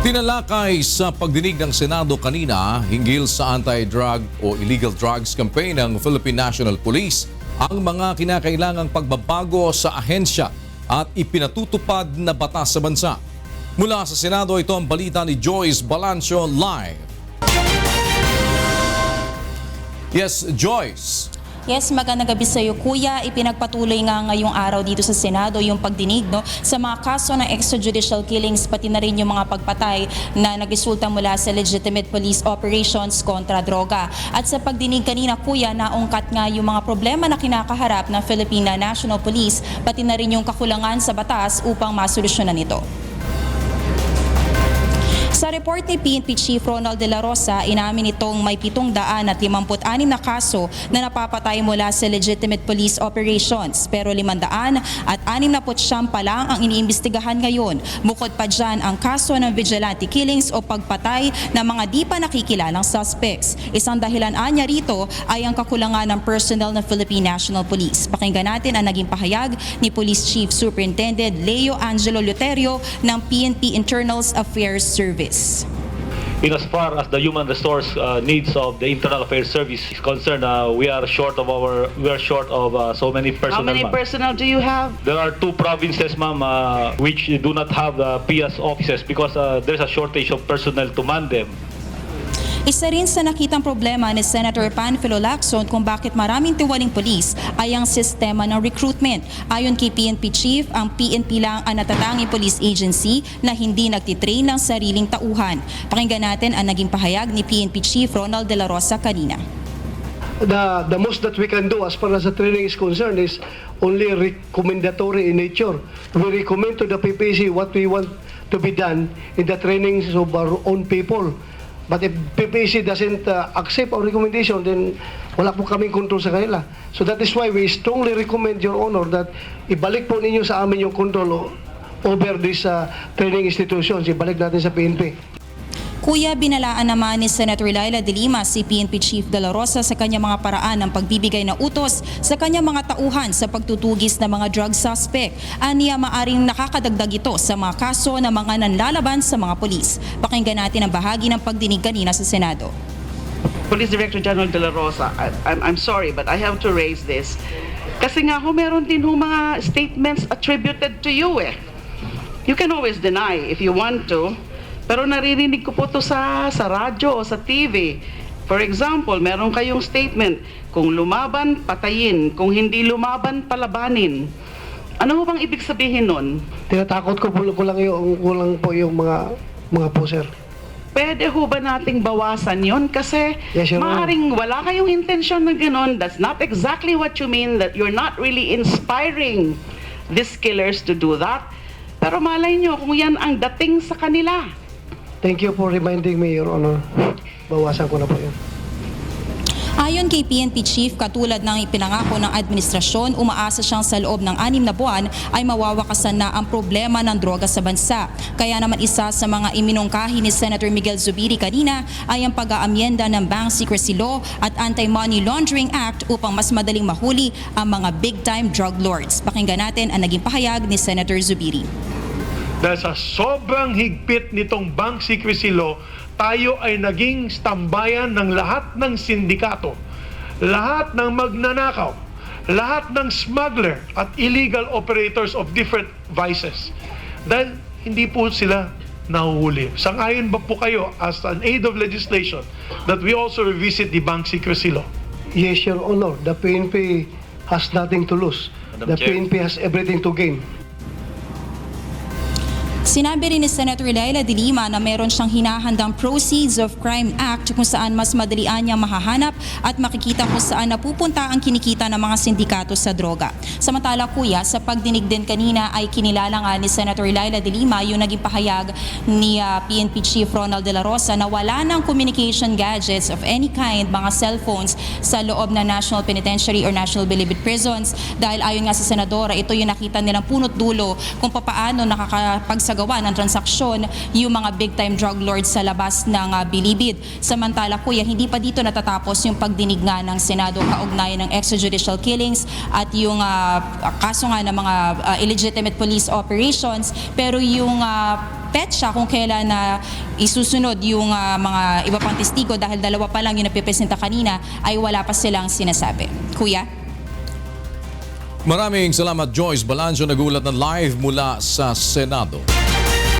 Tinalakay sa pagdinig ng Senado kanina hinggil sa anti-drug o illegal drugs campaign ng Philippine National Police ang mga kinakailangang pagbabago sa ahensya at ipinatutupad na batas sa bansa. Mula sa Senado, ito ang balita ni Joyce Balancio live. Yes, Joyce. Yes, magandang gabi sa iyo, Kuya. Ipinagpatuloy nga ngayong araw dito sa Senado yung pagdinig sa mga kaso ng extrajudicial killings, pati na rin yung mga pagpatay na nagresulta mula sa legitimate police operations kontra droga. At sa pagdinig kanina, Kuya, naungkat nga yung mga problema na kinakaharap ng Philippine National Police, pati na rin yung kakulangan sa batas upang masolusyonan ito. Sa report ni PNP Chief Ronald De La Rosa, inamin itong may 756 na kaso na napapatay mula sa legitimate police operations, pero 569 pa lang ang iniimbestigahan ngayon. Bukod pa dyan ang kaso ng vigilante killings o pagpatay ng mga di pa nakikilalang suspects. Isang dahilan anya rito ay ang kakulangan ng personnel ng Philippine National Police. Pakinggan natin ang naging pahayag ni Police Chief Superintendent Leo Angelo Luterio ng PNP Internal Affairs Service. In as far as the human resource needs of the Internal Affairs Service is concerned, we are short of so many personnel. How many personnel do you have? There are 2 provinces, ma'am, which do not have PS offices because there's a shortage of personnel to man them. Isa rin sa nakitang problema ni Senator Panfilo Lacson kung bakit maraming tiwaling pulis ay ang sistema ng recruitment. Ayon kay PNP Chief, ang PNP lang ang natatanging police agency na hindi nagtitrain ng sariling tauhan. Pakinggan natin ang naging pahayag ni PNP Chief Ronald De La Rosa kanina. The most that we can do as far as the training is concerned is only recommendatory in nature. We recommend to the PPC what we want to be done in the trainings of our own people. But if PPC doesn't accept our recommendation, then wala po kaming control sa kanila. So that is why we strongly recommend, Your Honor, that ibalik po ninyo sa amin yung control over these training institutions. Ibalik natin sa PNP. Kuya, binalaan naman ni Senator Laila De Lima si PNP Chief De La Rosa sa kanyang mga paraan ng pagbibigay ng utos sa kanyang mga tauhan sa pagtutugis ng mga drug suspect. Aniya maaring nakakadagdag ito sa mga kaso ng mga nanlalaban sa mga pulis. Pakinggan natin ang bahagi ng pagdinig kanina sa Senado. Police Director General De La Rosa, I'm sorry but I have to raise this. Kasi nga meron din mga statements attributed to you eh. You can always deny if you want to. Pero naririnig ko po ito sa radyo o sa TV. For example, meron kayong statement, kung lumaban, patayin. Kung hindi lumaban, palabanin. Ano ho bang ibig sabihin nun? Tinatakot ko kulang po yung mga po, sir. Pwede ho ba nating bawasan yon? Kasi yes, maaaring wala kayong intensyon na gano'n. That's not exactly what you mean, that you're not really inspiring these killers to do that. Pero malay nyo kung yan ang dating sa kanila. Thank you for reminding me, Your Honor. Bawasan ko na po yun. Ayon kay PNP Chief, katulad ng ipinangako ng administrasyon, umaasa siyang sa loob ng 6 na buwan ay mawawakasan na ang problema ng droga sa bansa. Kaya naman isa sa mga iminungkahi ni Senator Miguel Zubiri kanina ay ang pag-aamyenda ng Bank Secrecy Law at Anti-Money Laundering Act upang mas madaling mahuli ang mga big-time drug lords. Pakinggan natin ang naging pahayag ni Senator Zubiri. Dahil sa sobrang higpit nitong Bank Secrecy Law, tayo ay naging tambayan ng lahat ng sindikato, lahat ng magnanakaw, lahat ng smuggler at illegal operators of different vices. Dahil hindi po sila nahuhuli. Sang-ayon ba po kayo as an aid of legislation that we also revisit the Bank Secrecy Law? Yes, Your Honor. The PNP has nothing to lose. The PNP has everything to gain. Sinabi rin ni Senator Laila De Lima na meron siyang hinahandang Proceeds of Crime Act kung saan mas madalian niyang mahahanap at makikita kung saan napupunta ang kinikita ng mga sindikato sa droga. Samantala, Kuya, sa pagdinig din kanina ay kinilala nga ni Senator Laila De Lima yung naging pahayag ni PNP Chief Ronald De La Rosa na wala ng communication gadgets of any kind, mga cellphones, sa loob ng National Penitentiary or National Bilibid Prisons dahil ayon nga sa Senadora, ito yung nakita nilang punot dulo kung paano nakakapagsagawa ng transaksyon yung mga big-time drug lords sa labas ng Bilibid. Samantala, Kuya, hindi pa dito natatapos yung pagdinig nga ng Senado kaugnay ng extrajudicial killings at yung kaso nga ng mga illegitimate police operations, pero yung petsa kung kailan na isusunod yung mga iba pang testigo dahil dalawa pa lang yung napipresenta kanina ay wala pa silang sinasabi. Kuya? Maraming salamat Joyce Balancho, nagulat na live mula sa Senado.